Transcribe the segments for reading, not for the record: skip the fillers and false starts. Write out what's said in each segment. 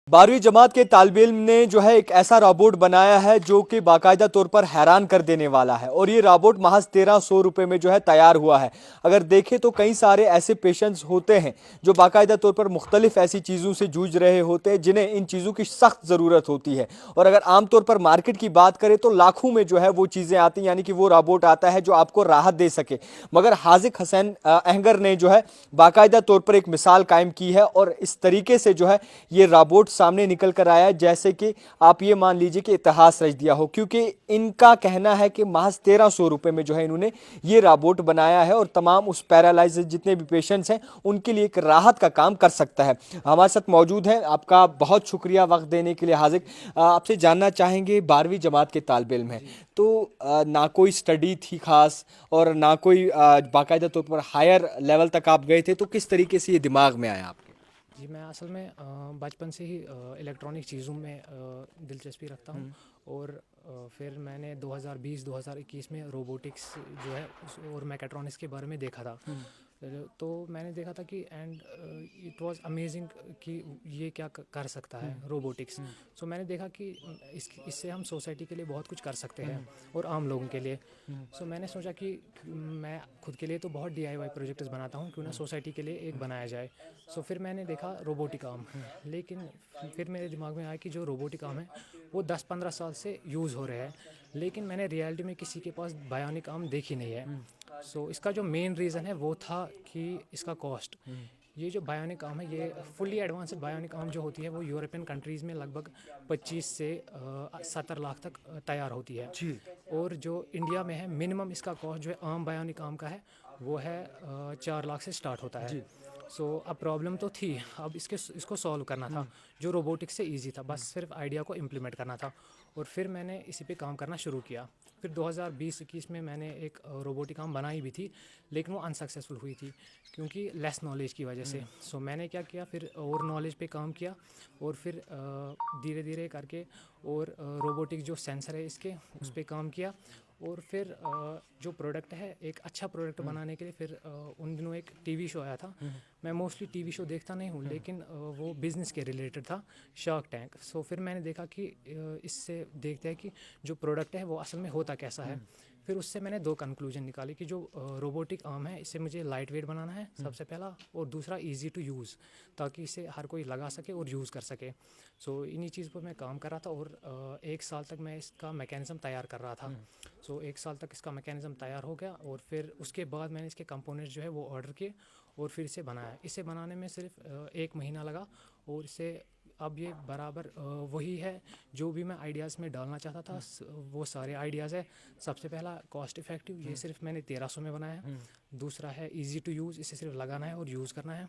12वीं जमात के तालिब इल्म ने जो है एक ऐसा रोबोट बनाया है जो कि बाकायदा तौर पर हैरान कर देने वाला है। और ये रोबोट महज 1300 रुपये में जो है तैयार हुआ है। अगर देखें तो कई सारे ऐसे पेशेंट्स होते हैं जो बाकायदा तौर पर मुख्तलिफ ऐसी चीज़ों से जूझ रहे होते हैं जिन्हें इन चीज़ों की सख्त ज़रूरत होती है। और अगर आमतौर पर मार्केट की बात करें तो लाखों में जो है वो चीज़ें आती हैं, यानी कि वो रोबोट आता है जो आपको राहत दे सके। मगर हाजिक हसैन अहंगर ने जो है बाकायदा तौर पर एक मिसाल कायम की है और इस तरीके से जो है ये रोबोट सामने निकल कर आया है जैसे कि आप ये मान लीजिए कि इतिहास रच दिया हो। क्योंकि इनका कहना है कि महज 1300 रुपये में जो है इन्होंने ये रोबोट बनाया है और तमाम उस पैरालाइज जितने भी पेशेंट्स हैं उनके लिए एक राहत का काम कर सकता है। हमारे साथ मौजूद है, आपका बहुत शुक्रिया वक्त देने के लिए। हाजिक, आपसे जानना चाहेंगे 12वीं जमात के तालिब इल्म है तो ना कोई स्टडी थी खास और ना कोई बाकायदा तौर पर हायर लेवल तक आप गए थे, तो किस तरीके से ये दिमाग में आया आपके? जी, मैं असल में बचपन से ही इलेक्ट्रॉनिक चीज़ों में दिलचस्पी रखता हूँ। और फिर मैंने 2020-2021 में रोबोटिक्स जो है और मैकेट्रॉनिक्स के बारे में देखा था। तो मैंने देखा था कि एंड इट वाज अमेजिंग कि ये क्या कर सकता है रोबोटिक्स। सो मैंने देखा कि इससे हम सोसाइटी के लिए बहुत कुछ कर सकते हैं और आम लोगों के लिए। सो मैंने सोचा कि मैं खुद के लिए तो बहुत DIY प्रोजेक्ट्स बनाता हूँ, क्यों ना सोसाइटी के लिए एक बनाया जाए। सो फिर मैंने देखा रोबोटिक आर्म, लेकिन फिर मेरे दिमाग में आया कि जो रोबोटिक आर्म है वो 10-15 साल से यूज़ हो रहे हैं, लेकिन मैंने रियलिटी में किसी के पास बायोनिक आर्म देखी नहीं है। सो इसका जो मेन रीज़न है वो था कि इसका कॉस्ट। ये जो बायोनिक आर्म है, ये फुली एडवांस्ड बायोनिक आर्म जो होती है वो यूरोपियन कंट्रीज़ में लगभग 25 से 70 लाख तक तैयार होती है। और जो इंडिया में है, मिनिमम इसका कॉस्ट जो है आम बायोनिक आर्म का है वो है 4 लाख से स्टार्ट होता है। सो अब प्रॉब्लम तो थी, अब इसको सॉल्व करना था जो रोबोटिक्स से इजी था, बस सिर्फ आइडिया को इम्प्लीमेंट करना था। और फिर मैंने इसी पे काम करना शुरू किया। फिर 2020-21 में मैंने एक रोबोटिक आर्म बनाई भी थी, लेकिन वो अनसक्सेसफुल हुई थी क्योंकि लेस नॉलेज की वजह से। सो मैंने क्या किया, फिर और नॉलेज पे काम किया और फिर धीरे धीरे करके और रोबोटिक जो सेंसर है इसके उस पर काम किया। और फिर जो प्रोडक्ट है, एक अच्छा प्रोडक्ट बनाने के लिए फिर उन दिनों एक टीवी शो आया था। मैं मोस्टली टीवी शो देखता नहीं हूँ, लेकिन वो बिज़नेस के रिलेटेड था, शार्क टैंक। सो फिर मैंने देखा कि इससे देखते हैं कि जो प्रोडक्ट है वो असल में होता कैसा है। फिर उससे मैंने दो कंक्लूजन निकाले कि जो रोबोटिक आर्म है इससे मुझे लाइट वेट बनाना है सबसे पहला, और दूसरा इजी टू यूज़, ताकि इसे हर कोई लगा सके और यूज़ कर सके। सो इन्हीं चीज़ पर मैं काम कर रहा था और 1 साल तक मैं इसका मैकेनिज़्म तैयार कर रहा था। सो 1 साल तक इसका मैकेनिज़्म तैयार हो गया और फिर उसके बाद मैंने इसके कंपोनेंट्स जो है वो ऑर्डर किए और फिर इसे बनाया। इसे बनाने में सिर्फ 1 महीना लगा और इसे अब ये बराबर वही है जो भी मैं आइडियाज़ में डालना चाहता था, वो सारे आइडियाज़ है। सबसे पहला कॉस्ट इफ़ेक्टिव, ये सिर्फ मैंने 1300 में बनाया है। दूसरा है इजी टू यूज़, इसे सिर्फ लगाना है और यूज़ करना है।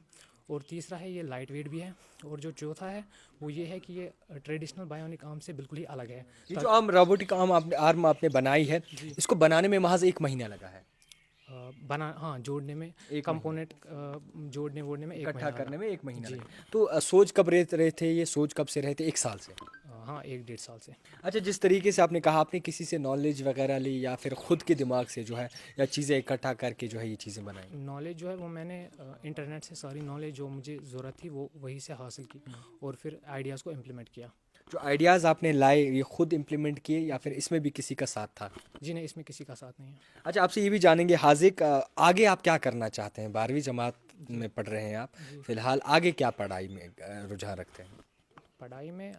और तीसरा है ये लाइट वेट भी है। और जो चौथा है वो ये है कि ये ट्रेडिशनल बायोनिक आर्म से बिल्कुल ही अलग है। ये जो आम रोबोटिक आर्म आपने बनाई है, इसको बनाने में महज 1 महीना लगा है? बना हाँ, जोड़ने में, 1 महीना कंपोनेंट जोड़ने वोड़ने में एक इकट्ठा महीना लगा। करने में 1 महीना जी। लगा। तो सोच कब रहे थे, ये सोच कब से रहे थे? 1 साल से? हाँ, 1-1.5 साल से। अच्छा, जिस तरीके से आपने कहा आपने किसी से नॉलेज वगैरह ली या फिर खुद के दिमाग से जो है या चीज़ें इकट्ठा करके जो है ये चीज़ें बनाई? नॉलेज जो है वो मैंने इंटरनेट से सारी नॉलेज जो मुझे ज़रूरत थी वो वहीं से हासिल की और फिर आइडियाज़ को इम्प्लीमेंट किया। जो आइडियाज़ आपने लाए ये खुद इम्प्लीमेंट किए या फिर इसमें भी किसी का साथ था? जी नहीं, इसमें किसी का साथ नहीं है। अच्छा, आपसे ये भी जानेंगे हाजिक, आगे आप क्या करना चाहते हैं? 12वीं जमात जी। में पढ़ रहे हैं आप, जी। फिलहाल आगे क्या पढ़ाई में रुझान रखते हैं? पढ़ाई में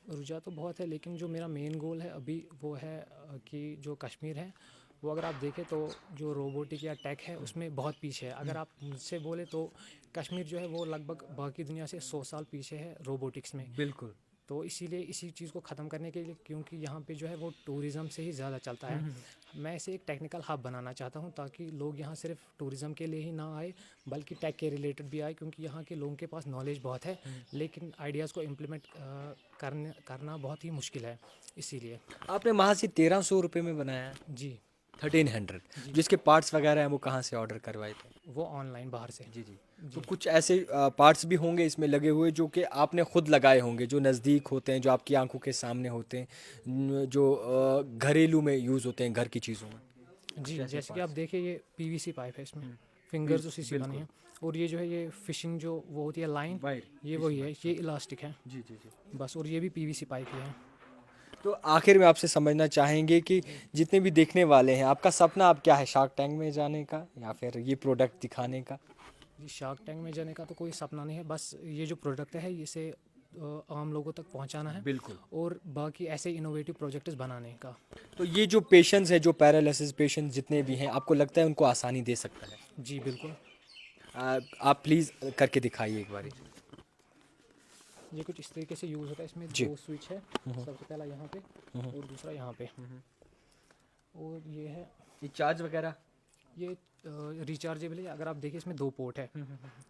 रुझान तो बहुत है, लेकिन जो मेरा मेन गोल है अभी वो है कि जो कश्मीर है वो अगर आप देखें तो जो रोबोटिक या टेक है उसमें बहुत पीछे है। अगर आप मुझसे बोले तो कश्मीर जो है वो लगभग बाकी दुनिया से 100 साल पीछे है रोबोटिक्स में। बिल्कुल। तो इसीलिए इसी चीज़ को ख़त्म करने के लिए, क्योंकि यहाँ पे जो है वो टूरिज़्म से ही ज़्यादा चलता है, मैं इसे एक टेक्निकल हब बनाना चाहता हूँ ताकि लोग यहाँ सिर्फ टूरिज़्म के लिए ही ना आए बल्कि टेक के रिलेटेड भी आए, क्योंकि यहाँ के लोगों के पास नॉलेज बहुत है लेकिन आइडियाज़ को इम्प्लीमेंट करना बहुत ही मुश्किल है, इसीलिए। आपने वहाँ से 1300 रुपये में बनाया है? जी। 1300? जी। जिसके पार्ट्स वगैरह हैं वो कहाँ से ऑर्डर करवाए थे? वो ऑनलाइन बाहर से। जी जी। तो जी। कुछ ऐसे पार्ट्स भी होंगे इसमें लगे हुए जो कि आपने खुद लगाए होंगे, जो नज़दीक होते हैं, जो आपकी आंखों के सामने होते हैं, जो घरेलू में यूज़ होते हैं घर की चीज़ों में? कुछ जी, ऐसे जैसे कि आप पार्ट्स? देखिए ये PVC पाइप है, इसमें फिंगर्स उसी से बने बिल्कुल। हैं। और ये जो है ये फिशिंग जो वो होती है लाइन, वायर ये वही है, ये इलास्टिक है जी जी जी। बस। और ये भी पीवीसी पाइप ही है। तो आखिर में आपसे समझना चाहेंगे कि जितने भी देखने वाले हैं, आपका सपना अब क्या है, शार्क टैंक में जाने का या फिर ये प्रोडक्ट दिखाने का? जी शार्क टैंक में जाने का तो कोई सपना नहीं है, बस ये जो प्रोडक्ट है इसे आम लोगों तक पहुंचाना है बिल्कुल। और बाकी ऐसे इनोवेटिव प्रोजेक्ट्स बनाने का। तो ये जो पेशेंट्स हैं, जो पैरालिसिस पेशेंट जितने भी हैं, आपको लगता है उनको आसानी दे सकता है? जी बिल्कुल। आप प्लीज़ करके दिखाइए एक बार। ये कुछ इस तरीके से यूज़ होता है, इसमें जी। दो स्विच है, सबसे पहला यहाँ पे और दूसरा यहाँ पे। और ये है, ये चार्ज वगैरह? ये रिचार्जेबल है। अगर आप देखिए इसमें दो पोर्ट है,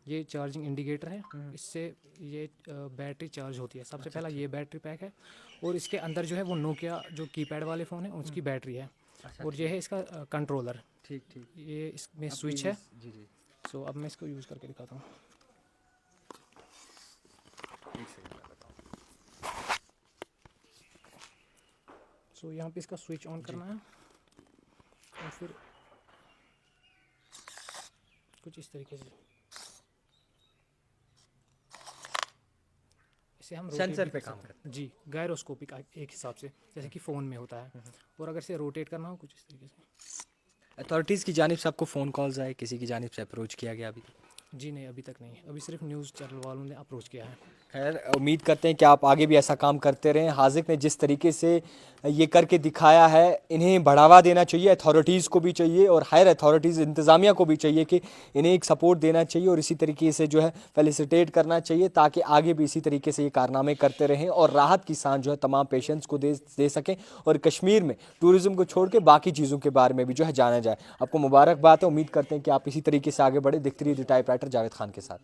ये चार्जिंग इंडिकेटर है, इससे ये बैटरी चार्ज होती है। सबसे पहला ये बैटरी पैक है और इसके अंदर जो है वो नोकिया जो कीपैड वाले फ़ोन है उसकी बैटरी है। और ये है इसका कंट्रोलर, ठीक ठीक। ये इसमें स्विच है। जी जी। सो अब मैं इसको यूज़ करके दिखाता हूँ। एक सेकंड में बताऊँ। सो यहाँ पे इसका स्विच ऑन करना है और फिर कुछ इस तरीके से इसे हम rotate सेंसर भी पे कर काम सकते हैं। जी, गायरोस्कोपिक एक हिसाब से, जैसे कि फ़ोन में होता है। और अगर इसे रोटेट करना हो कुछ इस तरीके से। अथॉरिटीज़ की जानिब से आपको फ़ोन कॉल्स आए, किसी की जानिब से अप्रोच किया गया अभी? जी नहीं, अभी तक नहीं, अभी सिर्फ न्यूज़ चैनल वालों ने अप्रोच किया है। खैर, उम्मीद करते हैं कि आप आगे भी ऐसा काम करते रहें। हाज़िक ने जिस तरीके से ये करके दिखाया है, इन्हें बढ़ावा देना चाहिए, अथॉरिटीज़ को भी चाहिए और हायर अथॉरिटीज़ इंतज़ामिया को भी चाहिए कि इन्हें एक सपोर्ट देना चाहिए और इसी तरीके से जो है फेलिसिटेट करना चाहिए, ताकि आगे भी इसी तरीके से ये कारनामे करते रहें और राहत की सांस जो है तमाम पेशेंट्स को दे सकें और कश्मीर में टूरिज़्म को छोड़ के बाकी चीज़ों के बारे में भी जो है जाना जाए। आपको मुबारकबाद है, उम्मीद करते हैं कि आप इसी तरीके से आगे बढ़े। देखते रहिए the type writer Javed Khan के साथ।